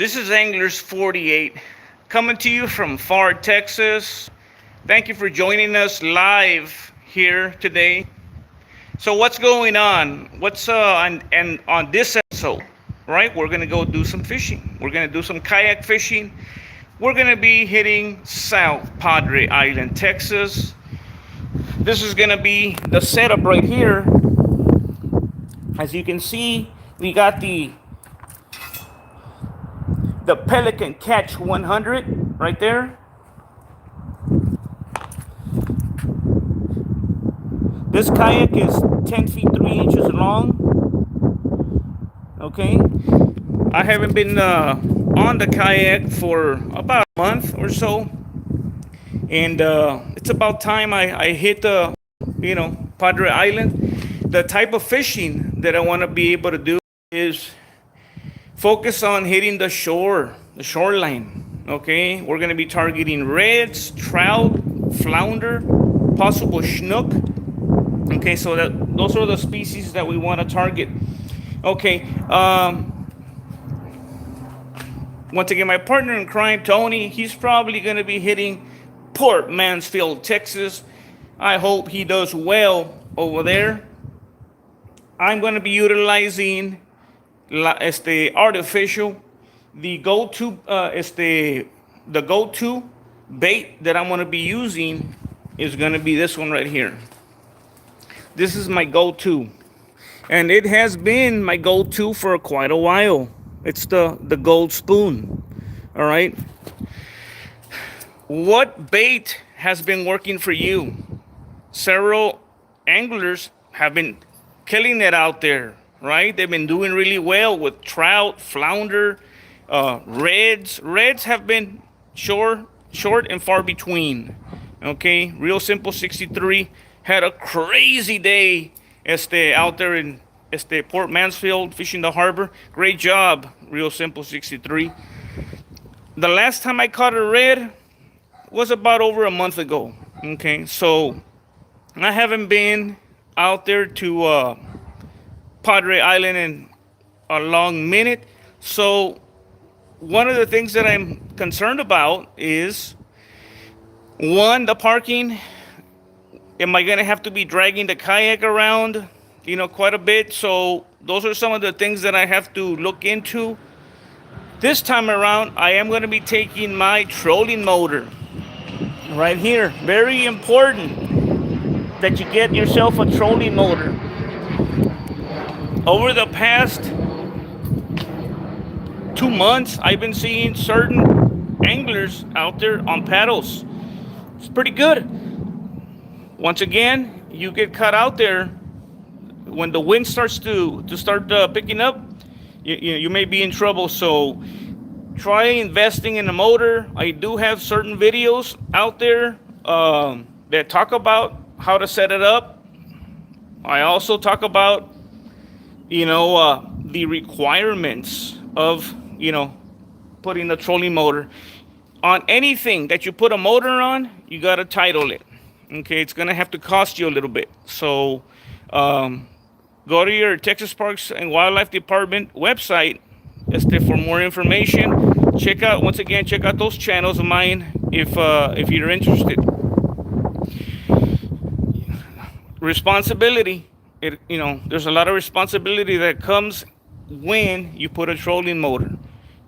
This is Anglers 48 coming to you from far Texas. Thank you for joining us live here today. So what's going on? What's on this episode, right? We're going to go do some fishing. We're going to do some kayak fishing. We're going to be hitting South Padre Island, Texas. This is going to be the setup right here. As you can see, we got the Pelican Catch 100 right there. This kayak is 10 feet 3 inches long. Okay, I haven't been on the kayak for about a month or so, and it's about time I hit the Padre Island. The type of fishing that I want to be able to do is focus on hitting the shoreline. Okay, we're going to be targeting reds, trout, flounder, possible snook. Okay, so those are the species that we want to target. Okay, once again, my partner in crime, Tony, he's probably going to be hitting Port Mansfield, Texas. I hope he does well over there. I'm going to be utilizing artificial, the go-to bait that I'm going to be using is going to be this one right here. This is my go-to, and it has been my go-to for quite a while. It's the gold spoon. All right, what bait has been working for you? Several anglers have been killing it out there, right? They've been doing really well with trout, flounder, reds. Reds have been short and far between. Okay, Real Simple 63 had a crazy day out there in Port Mansfield fishing the harbor. Great job, Real Simple 63. The last time I caught a red was about over a month ago. Okay, so I haven't been out there to Padre Island in a long minute. So one of the things that I'm concerned about is, one, the parking. Am I going to have to be dragging the kayak around, quite a bit? So those are some of the things that I have to look into. This time around, I am going to be taking my trolling motor right here. Very important that you get yourself a trolling motor. Over the past 2 months, I've been seeing certain anglers out there on paddles. It's pretty good. Once again, you get caught out there when the wind starts to picking up, you may be in trouble. So try investing in a motor. I do have certain videos out there that talk about how to set it up. I also talk about the requirements of putting the trolling motor on anything that you put a motor on. You got to title it. Okay, it's gonna have to cost you a little bit. So go to your Texas Parks and Wildlife Department website for more information. Check out those channels of mine if you're interested. Responsibility. There's a lot of responsibility that comes when you put a trolling motor.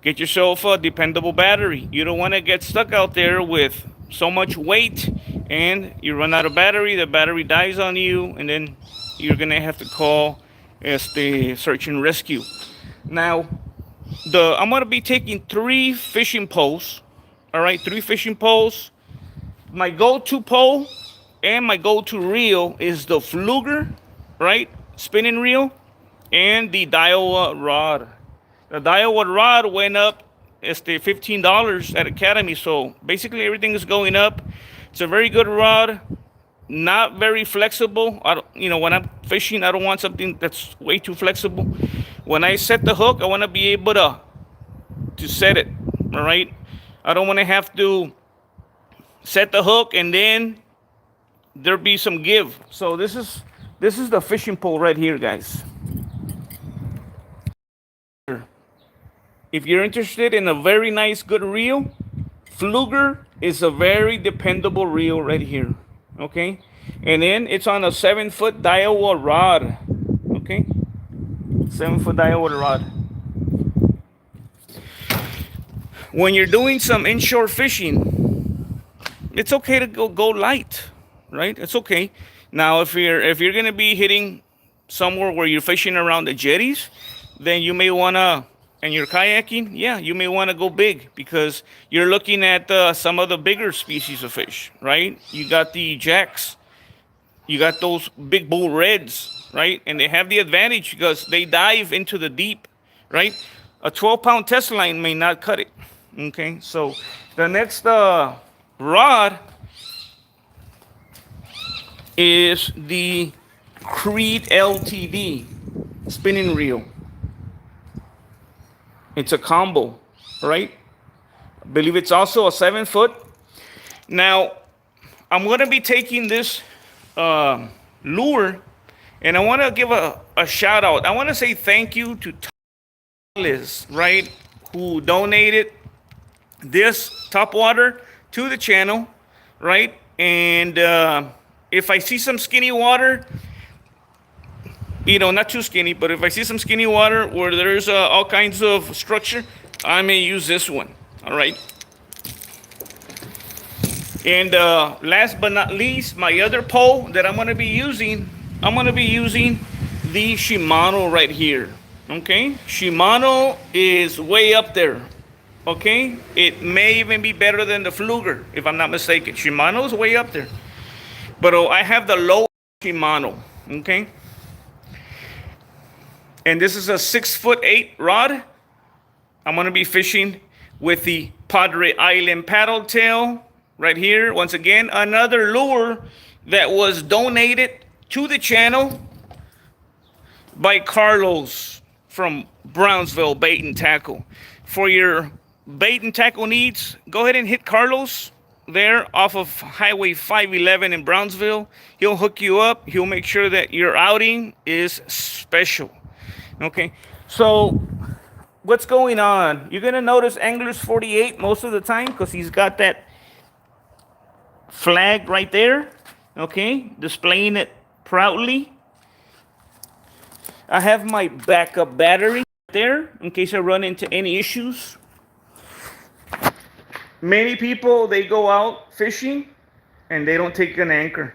Get yourself a dependable battery. You don't want to get stuck out there with so much weight and you run out of battery, the battery dies on you, and then you're gonna have to call the search and rescue. Now, I'm gonna be taking 3 fishing poles. All right, 3 fishing poles. My go-to pole and my go-to reel is the Fluger, right, spinning reel, and the Daiwa rod. The Daiwa rod went up $15 at Academy, so basically everything is going up. It's a very good rod, not very flexible. When I'm fishing, I don't want something that's way too flexible. When I set the hook, I want to be able to set it. All right, I don't want to have to set the hook and then there be some give. So this is the fishing pole right here, guys. If you're interested in a very nice, good reel, Fluger is a very dependable reel right here. Okay? And then it's on a 7-foot Daiwa rod. Okay? 7-foot Daiwa rod. When you're doing some inshore fishing, it's okay to go light, right? It's okay. Now, if you're gonna be hitting somewhere where you're fishing around the jetties, then you may wanna, and you're kayaking, yeah, you may wanna go big because you're looking at some of the bigger species of fish, right? You got the jacks, you got those big bull reds, right? And they have the advantage because they dive into the deep, right? A 12-pound test line may not cut it. Okay, so the next rod is the Creed LTD spinning reel. It's a combo, right? I believe it's also a 7-foot. Now, I'm going to be taking this lure, and I want to give a shout out. I want to say thank you to Liz, right, who donated this topwater to the channel, right? And if I see some skinny water, you know, not too skinny, but if I see some skinny water where there's all kinds of structure, I may use this one, all right? And last but not least, my other pole that I'm gonna be using the Shimano right here, okay? Shimano is way up there. Okay, it may even be better than the Fluger, if I'm not mistaken. Shimano's way up there. But I have the low Shimano, okay? And this is a 6'8" rod. I'm gonna be fishing with the Padre Island paddle tail right here. Once again, another lure that was donated to the channel by Carlos from Brownsville Bait and Tackle. For your bait and tackle needs, go ahead and hit Carlos there off of Highway 511 in Brownsville. He'll hook you up. He'll make sure that your outing is special. Okay, so what's going on? You're gonna notice Angler's 48 most of the time because he's got that flag right there, okay, displaying it proudly. I have my backup battery there in case I run into any issues. Many people, they go out fishing and they don't take an anchor.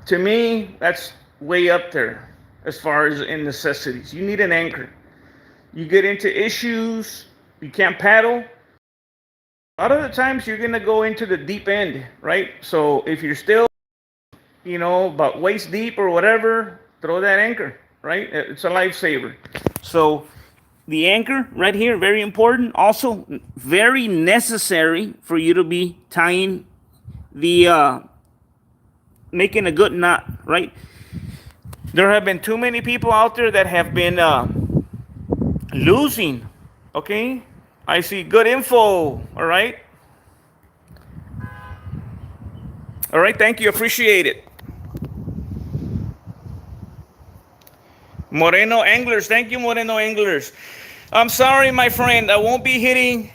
To me, that's way up there as far as in necessities. You need an anchor. You get into issues, you can't paddle. A lot of the times you're gonna go into the deep end, right? So if you're still, you know, about waist deep or whatever, throw that anchor, right? It's a lifesaver. So the anchor right here, very important. Also very necessary for you to be tying the, making a good knot, right? There have been too many people out there that have been losing, okay? I see good info, all right? All right, thank you, appreciate it. Moreno Anglers, thank you, Moreno Anglers. I'm sorry, my friend, I won't be hitting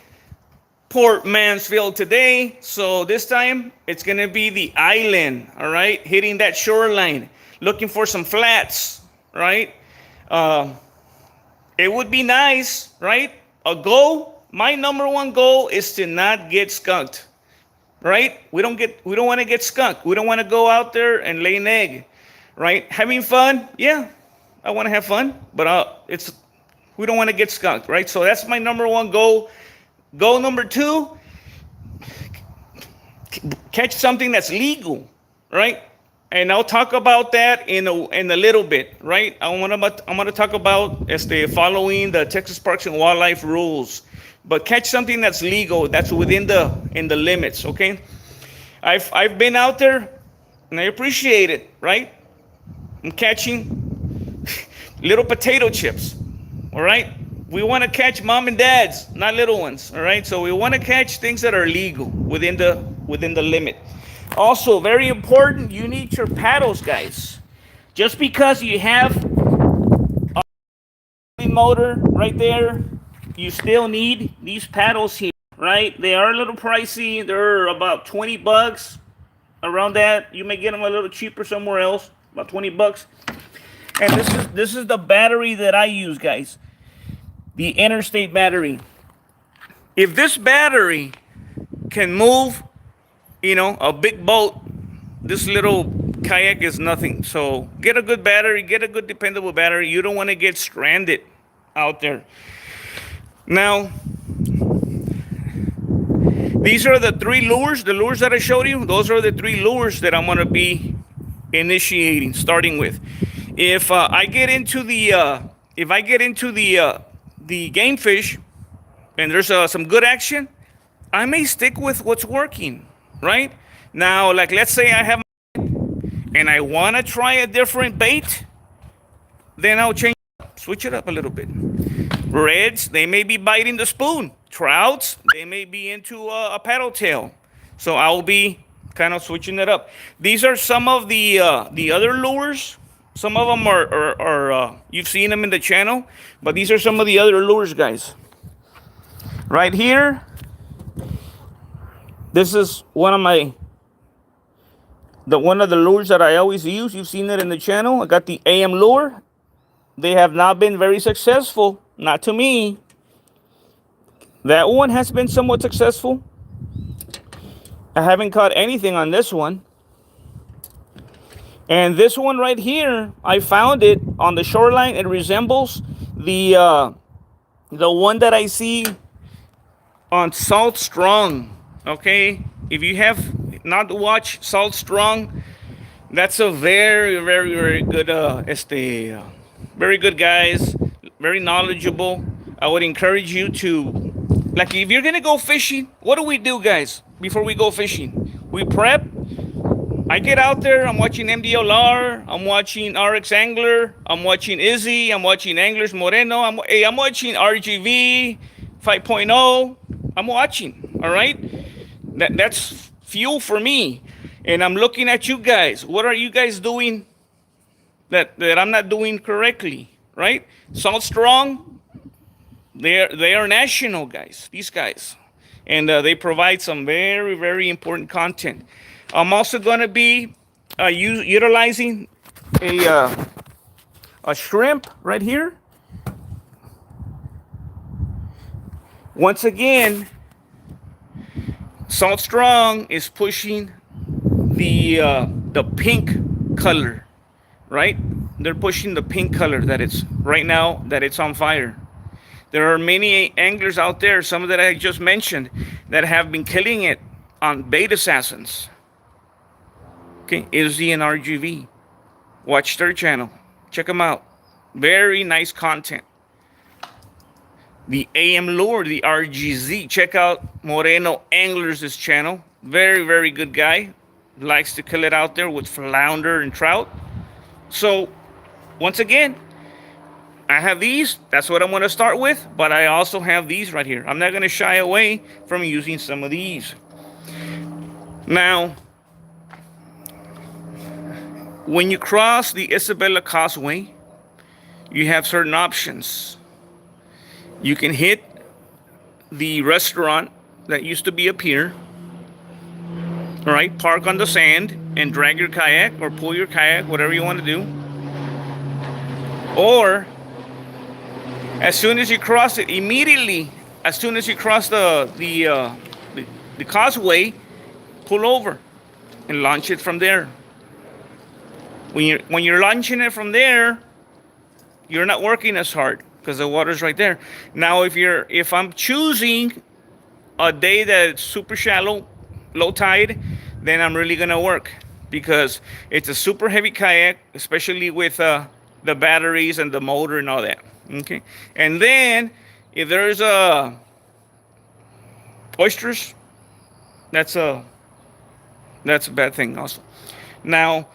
Port Mansfield today. So this time, it's gonna be the island, all right? Hitting that shoreline, looking for some flats, right? It would be nice, right? A goal, my number one goal is to not get skunked, right? We don't wanna get skunked. We don't wanna go out there and lay an egg, right? Having fun, yeah. I want to have fun, but we don't want to get skunked, right? So that's my number one goal. Goal number two, catch something that's legal, right? And I'll talk about that in a little bit, right? I'm gonna talk about following the Texas Parks and Wildlife rules, but catch something that's legal, that's within the limits, okay? I've been out there and I appreciate it, right? I'm catching little potato chips, all right? We want to catch mom and dads, not little ones, all right? So we want to catch things that are legal within the limit. Also, very important, you need your paddles, guys. Just because you have paddling motor right there, you still need these paddles here, right? They are a little pricey. They're about 20 bucks, around that. You may get them a little cheaper somewhere else, about 20 bucks. And this is the battery that I use, guys. The Interstate Battery. If this battery can move, a big boat, this little kayak is nothing. So get a good battery, get a good dependable battery. You don't want to get stranded out there. Now, these are the 3 lures, the lures that I showed you. Those are the 3 lures that I'm going to be initiating, starting with. If I get into the game fish and there's some good action, I may stick with what's working, right? Now, like let's say I have and I want to try a different bait, then I'll switch it up a little bit. Reds, they may be biting the spoon. Trouts, they may be into a paddle tail. So I'll be kind of switching it up. These are some of the other lures. Some of them are you've seen them in the channel, but these are some of the other lures, guys. Right here, this is one of the lures that I always use. You've seen it in the channel. I got the AM lure. They have not been very successful, not to me. That one has been somewhat successful. I haven't caught anything on this one. And this one right here, I found it on the shoreline. It resembles the one that I see on Salt Strong. Okay, if you have not watched Salt Strong, that's a very, very, very good very good guys, very knowledgeable. I would encourage you to, like, if you're gonna go fishing, what do we do, guys, before we go fishing? We prep. I get out there, I'm watching MDLR, I'm watching RX Angler, I'm watching Izzy, I'm watching Anglers Moreno, I'm watching RGV 5.0, I'm watching, all right? That's fuel for me. And I'm looking at you guys. What are you guys doing that I'm not doing correctly, right? Salt Strong, they are national guys, these guys. And they provide some very, very important content. I'm also going to be utilizing a shrimp right here. Once again, Salt Strong is pushing the pink color, right? They're pushing the pink color that it's right now that it's on fire. There are many anglers out there, some that I just mentioned, that have been killing it on bait assassins. Okay, Izzy and RGV. Watch their channel. Check them out. Very nice content. The AM Lure, the RGZ. Check out Moreno Anglers' channel. Very, very good guy. Likes to kill it out there with flounder and trout. So, once again, I have these. That's what I'm going to start with. But I also have these right here. I'm not going to shy away from using some of these. Now, when you cross the Isabella Causeway, you have certain options. You can hit the restaurant that used to be up here. All right, park on the sand and drag your kayak or pull your kayak, whatever you want to do. Or, as soon as you cross it, immediately, as soon as you cross the causeway, pull over and launch it from there. When you're launching it from there, you're not working as hard because the water's right there. Now, if I'm choosing a day that's super shallow, low tide, then I'm really gonna work because it's a super heavy kayak, especially with the batteries and the motor and all that. Okay, and then if there's oysters, that's a bad thing also. Now,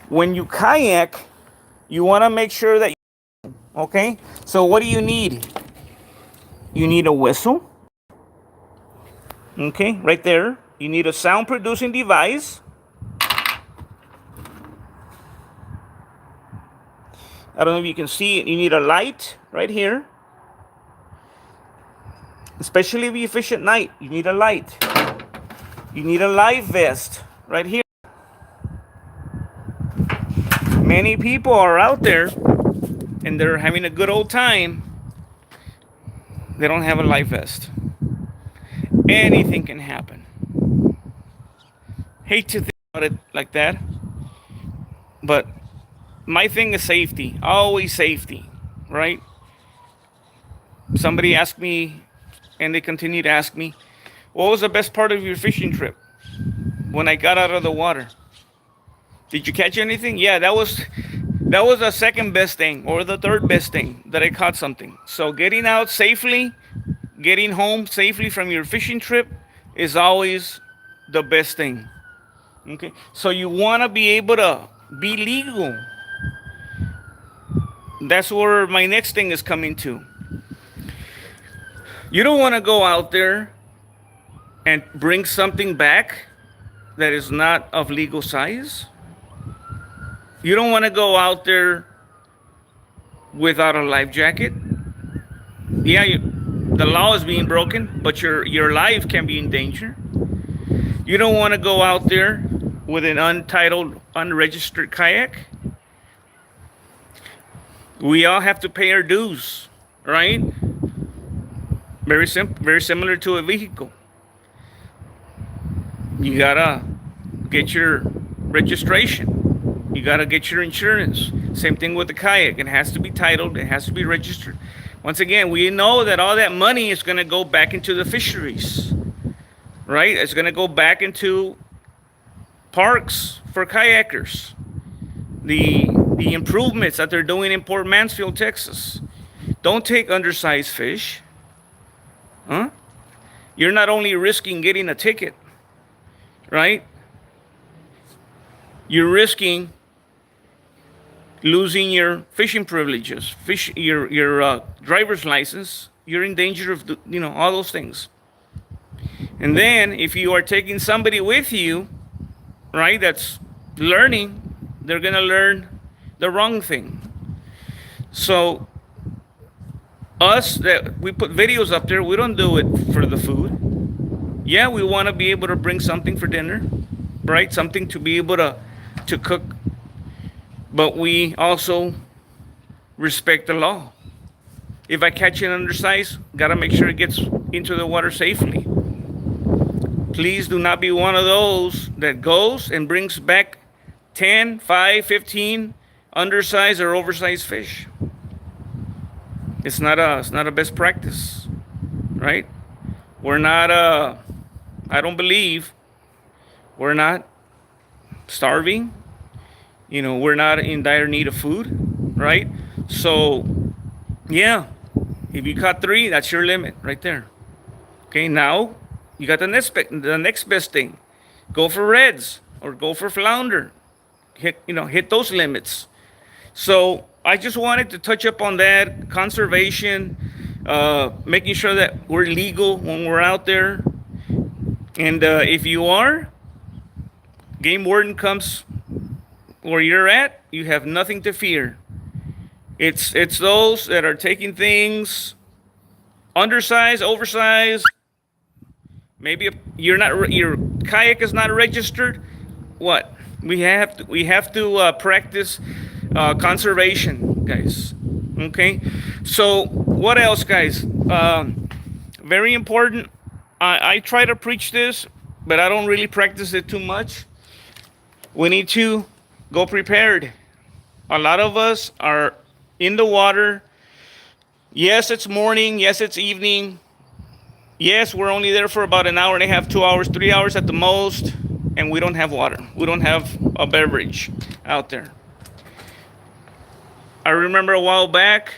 when you kayak, you want to make sure that okay, so what do you need? You need a whistle. Okay, right there. You need a sound producing device. I don't know if you can see it. You need a light right here. Especially if you fish at night, you need a light. You need a life vest right here. Many people are out there and they're having a good old time. They don't have a life vest. Anything can happen. Hate to think about it like that, but my thing is safety. Always safety, right? Somebody asked me, and they continue to ask me, what was the best part of your fishing trip? When I got out of the water. Did you catch anything? Yeah, that was the second best thing, or the third best thing, that I caught something. So getting out safely, getting home safely from your fishing trip is always the best thing. Okay, so you want to be able to be legal. That's where my next thing is coming to. You don't want to go out there and bring something back that is not of legal size. You don't want to go out there without a life jacket. Yeah, the law is being broken, but your life can be in danger. You don't want to go out there with an untitled, unregistered kayak. We all have to pay our dues, right? Very similar to a vehicle. You gotta get your registration. You gotta get your insurance. Same thing with the kayak. It has to be titled. It has to be registered. Once again, we know that all that money is gonna go back into the fisheries, right? It's gonna go back into parks for kayakers. The improvements that they're doing in Port Mansfield, Texas. Don't take undersized fish. Huh? You're not only risking getting a ticket, right? You're risking losing your fishing privileges, your driver's license. You're in danger of all those things. And then if you are taking somebody with you, right, that's learning, they're gonna learn the wrong thing. So us that we put videos up there, we don't do it for the food. Yeah, we want to be able to bring something for dinner, right? Something to be able to cook. But we also respect the law. If I catch an undersize, gotta make sure it gets into the water safely. Please do not be one of those that goes and brings back 10, 5, 15 undersized or oversized fish. It's not a best practice, right? We're not I don't believe we're not starving. We're not in dire need of food, right? So, yeah, if you caught 3, that's your limit right there. Okay, now you got the next best thing. Go for reds or go for flounder. Hit those limits. So I just wanted to touch up on that conservation, making sure that we're legal when we're out there. And if you are, game warden comes where you're at, you have nothing to fear. It's those that are taking things undersized, oversized. Maybe your kayak is not registered. What? We have to practice conservation, guys. Okay. So what else, guys? Very important. I try to preach this, but I don't really practice it too much. We need to go prepared. A lot of us are in the water. Yes, it's morning. Yes, it's evening. Yes, we're only there for about an hour and a half, 2 hours, 3 hours at the most, and we don't have water. We don't have a beverage out there. I remember a while back,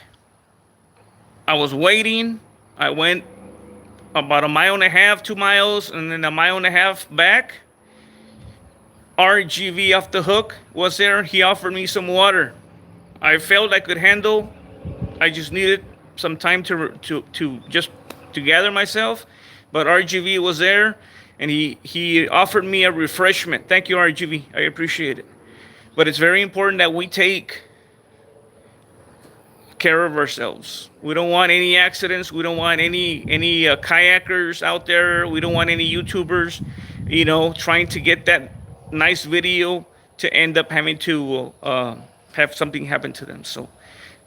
I was waiting. I went about 1.5 miles, 2 miles, and then 1.5 miles back. RGV off the hook was there. He offered me some water. I felt I could handle. I just needed some time to gather myself. But RGV was there, and he offered me a refreshment. Thank you, RGV. I appreciate it. But it's very important that we take care of ourselves. We don't want any accidents. We don't want any kayakers out there. We don't want any YouTubers, trying to get that nice video to end up having to have something happen to them. So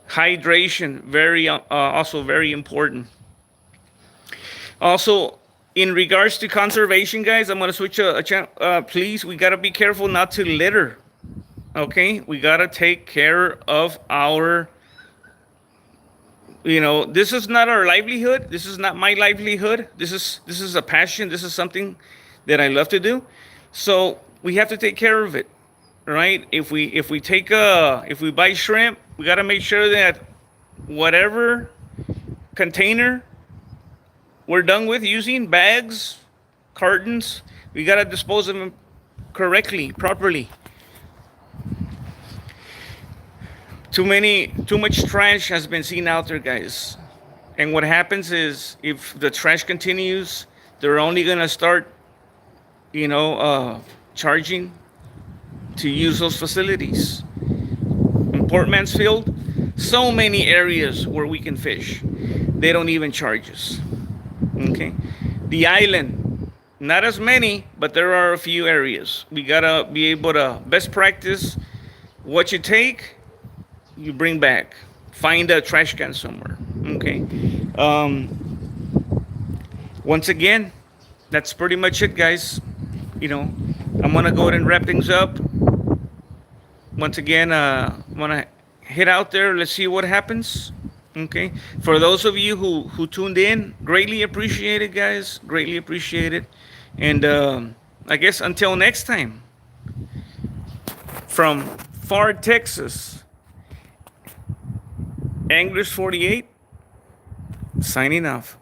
hydration, very also very important. Also, in regards to conservation, guys, I'm gonna switch a channel. Please, we gotta be careful not to litter. Okay, we gotta take care of our. This is not our livelihood. This is not my livelihood. This is a passion. This is something that I love to do. So we have to take care of it, right? If we buy shrimp, we gotta make sure that whatever container we're done with using, bags, cartons, we gotta dispose of them correctly, properly. Too much trash has been seen out there, guys. And what happens is, if the trash continues, they're only gonna start, charging to use those facilities. In Port Mansfield, so many areas where we can fish, they don't even charge us. Okay, the island, not as many, but there are a few areas. We gotta be able to best practice. What you take, you bring back. Find a trash can somewhere. Okay. Once again, that's pretty much it, guys. I'm gonna go ahead and wrap things up. Once again, I'm gonna head out there. Let's see what happens. Okay. For those of you who tuned in, greatly appreciate it, guys. Greatly appreciate it. And I guess until next time, from far Texas, Anglers 48, signing off.